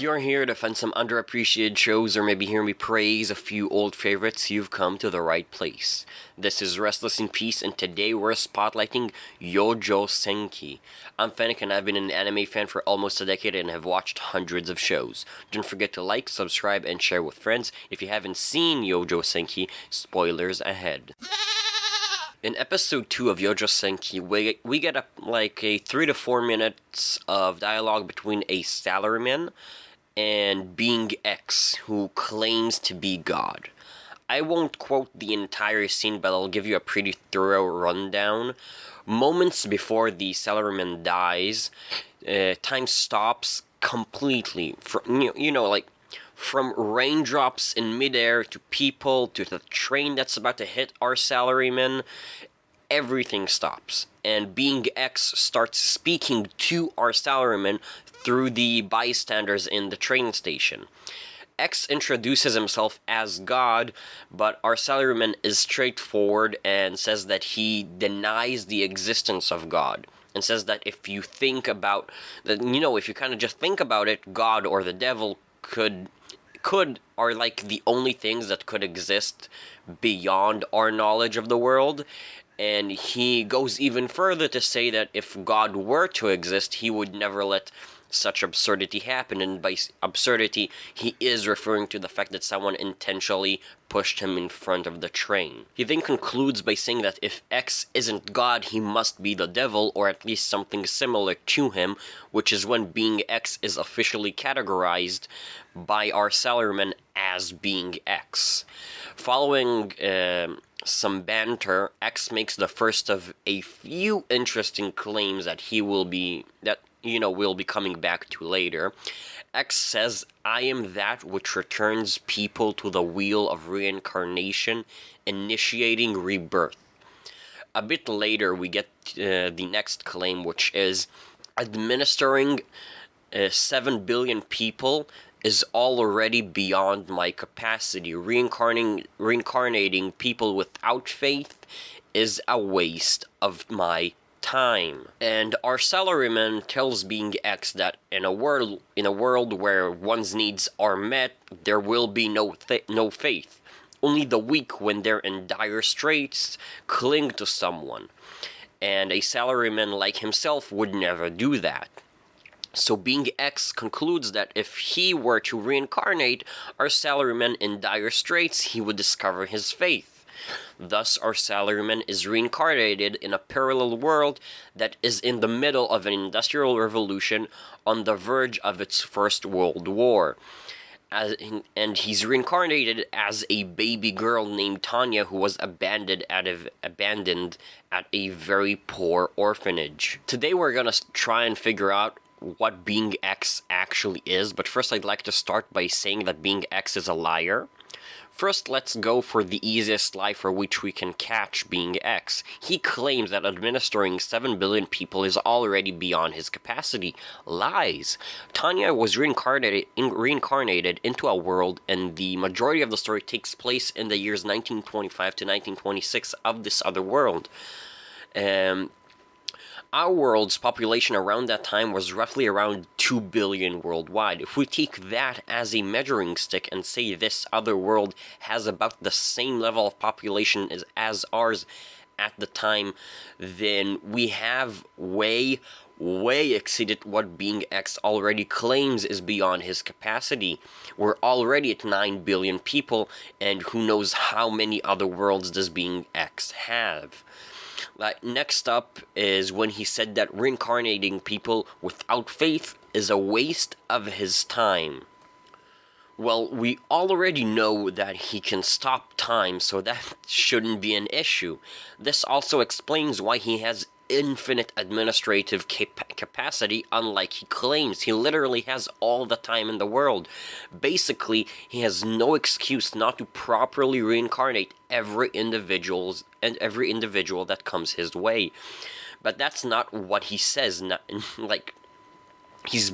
you're here to find some underappreciated shows or maybe hear me praise a few old favorites, you've come to the right place. This is Restless in Peace, and today we're spotlighting Youjo Senki. I'm Fennec, and I've been an anime fan for almost a decade and have watched hundreds of shows. Don't forget to like, subscribe, and share with friends. If you haven't seen Youjo Senki, spoilers ahead. In episode 2 of Youjo Senki, we get a 3 to 4 minutes of dialogue between a salaryman and Being X, who claims to be God. I won't quote the entire scene, but I'll give you a pretty thorough rundown. Moments before the salaryman dies, time stops completely. From raindrops in midair to people to the train that's about to hit our salaryman, everything stops. And Being X starts speaking to our salaryman through the bystanders in the train station. X introduces himself as God, but our salaryman is straightforward and says that he denies the existence of God. And says that if you think about that, if you kind of just think about it, God or the devil are like the only things that could exist beyond our knowledge of the world. And he goes even further to say that if God were to exist, he would never let such absurdity happen. And by absurdity, he is referring to the fact that someone intentionally pushed him in front of the train. He then concludes by saying that if X isn't God, he must be the devil, or at least something similar to him, which is when Being X is officially categorized by our salaryman as Being X. Following some banter, X makes the first of a few interesting claims that we'll be coming back to later. X says, "I am that which returns people to the wheel of reincarnation, initiating rebirth." A bit later, we get the next claim, which is, "Administering 7 billion people is already beyond my capacity. Reincarnating people without faith is a waste of my time." And our salaryman tells Being X that in a world where one's needs are met, there will be no faith. Only the weak, when they're in dire straits, cling to someone. And a salaryman like himself would never do that. So Being X concludes that if he were to reincarnate our salaryman in dire straits, he would discover his faith. Thus, our salaryman is reincarnated in a parallel world that is in the middle of an industrial revolution on the verge of its First World War. And he's reincarnated as a baby girl named Tanya, who was abandoned at a very poor orphanage. Today we're gonna try and figure out what Being X actually is, but first I'd like to start by saying that Being X is a liar. First, let's go for the easiest lie for which we can catch Being X. He claims that administering 7 billion people is already beyond his capacity. Lies. Tanya was reincarnated into a world, and the majority of the story takes place in the years 1925 to 1926 of this other world. Our world's population around that time was roughly around 2 billion worldwide. If we take that as a measuring stick and say this other world has about the same level of population as ours at the time, then we have way exceeded what Being X already claims is beyond his capacity. We're already at 9 billion people, and who knows how many other worlds does Being X have. Next up is when he said that reincarnating people without faith is a waste of his time. Well, we already know that he can stop time, so that shouldn't be an issue. This also explains why he has infinite administrative capacity, unlike he claims. He literally has all the time in the world. Basically, he has no excuse not to properly reincarnate every individual that comes his way. But that's not what he says. He's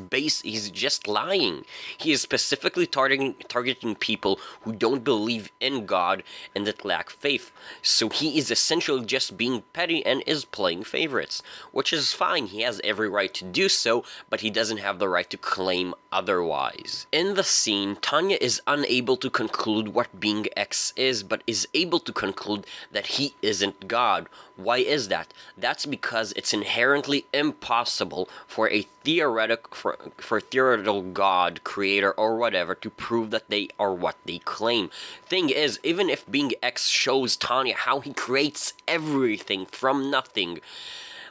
just lying. He is specifically targeting people who don't believe in God and that lack faith. So he is essentially just being petty and is playing favorites, which is fine. He has every right to do so, but he doesn't have the right to claim otherwise. In the scene, Tanya is unable to conclude what being X is, but is able to conclude that he isn't God. Why is that? That's because it's inherently impossible for a theoretical God, creator, or whatever to prove that they are what they claim. Thing is, even if being X shows Tanya how he creates everything from nothing,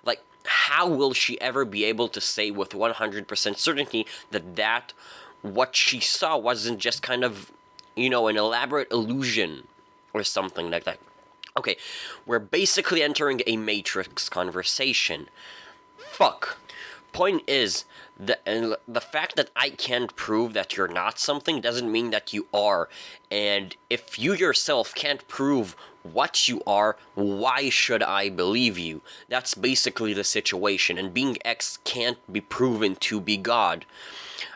like, how will she ever be able to say with 100% certainty that what she saw wasn't just kind of, an elaborate illusion or something like that? Okay, we're basically entering a Matrix conversation. Fuck. Point is, the fact that I can't prove that you're not something doesn't mean that you are. And if you yourself can't prove what you are, why should I believe you? That's basically the situation, and being X can't be proven to be God.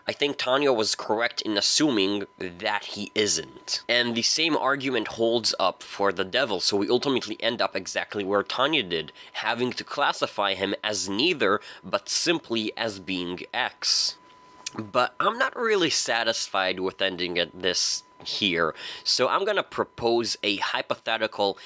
I think Tanya was correct in assuming that he isn't. And the same argument holds up for the devil, so we ultimately end up exactly where Tanya did, having to classify him as neither, but simply as being X. But I'm not really satisfied with ending this here, so I'm gonna propose a hypothetical,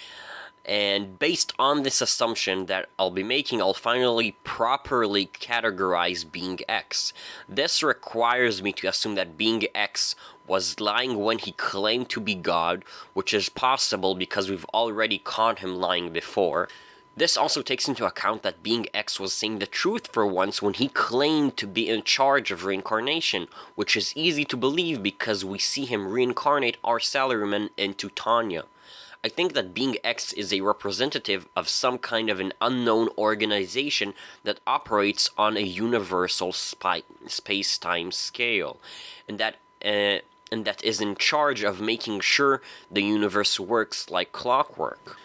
and based on this assumption that I'll be making, I'll finally properly categorize being X. This requires me to assume that being X was lying when he claimed to be God, which is possible because we've already caught him lying before. This also takes into account that being X was saying the truth for once when he claimed to be in charge of reincarnation, which is easy to believe because we see him reincarnate our salaryman into Tanya. I think that being X is a representative of some kind of an unknown organization that operates on a universal space-time scale, and that is in charge of making sure the universe works like clockwork.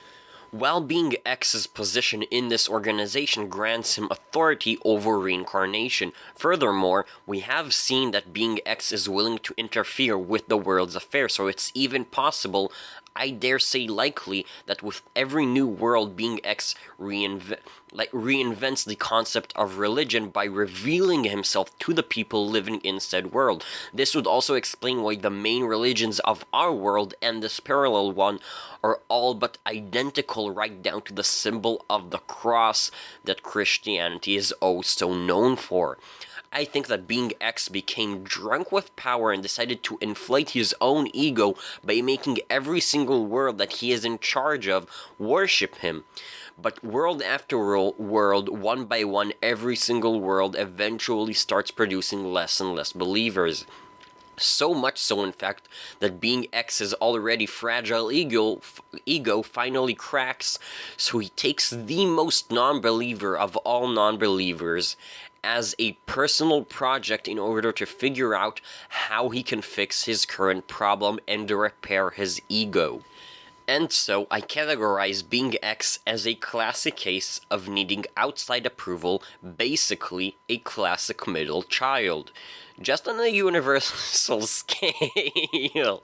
While being X's position in this organization grants him authority over reincarnation. Furthermore, we have seen that being X is willing to interfere with the world's affairs, so it's even possible, I dare say likely, that with every new world, being X reinvents the concept of religion by revealing himself to the people living in said world. This would also explain why the main religions of our world and this parallel one are all but identical, right down to the symbol of the cross that Christianity is oh so known for. I think that being X became drunk with power and decided to inflate his own ego by making every single world that he is in charge of worship him. But world after world, one by one, every single world eventually starts producing less and less believers. So much so, in fact, that being X's already fragile ego finally cracks, so he takes the most non-believer of all non-believers as a personal project in order to figure out how he can fix his current problem and repair his ego. And so I categorize being X as a classic case of needing outside approval, basically a classic middle child. Just on a universal scale.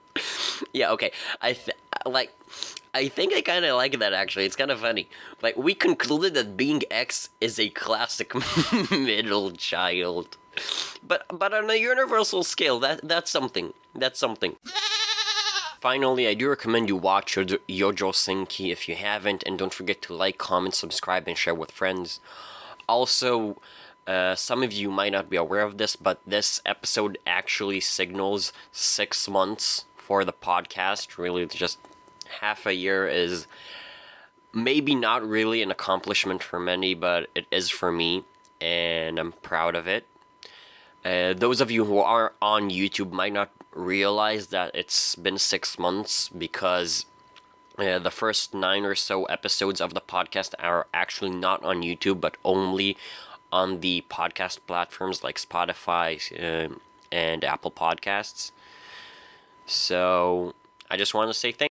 Yeah, okay. I think I kind of like that, actually. It's kind of funny. Like, we concluded that being X is a classic middle child. But on a universal scale, that's something. That's something. Finally, I do recommend you watch Youjo Senki if you haven't, and don't forget to like, comment, subscribe, and share with friends. Also, some of you might not be aware of this, but this episode actually signals 6 months for the podcast. Really, just half a year is maybe not really an accomplishment for many, but it is for me, and I'm proud of it. Those of you who are on YouTube might not realize that it's been 6 months because the first 9 or so episodes of the podcast are actually not on YouTube, but only on the podcast platforms like Spotify and Apple Podcasts. So I just want to say thank you.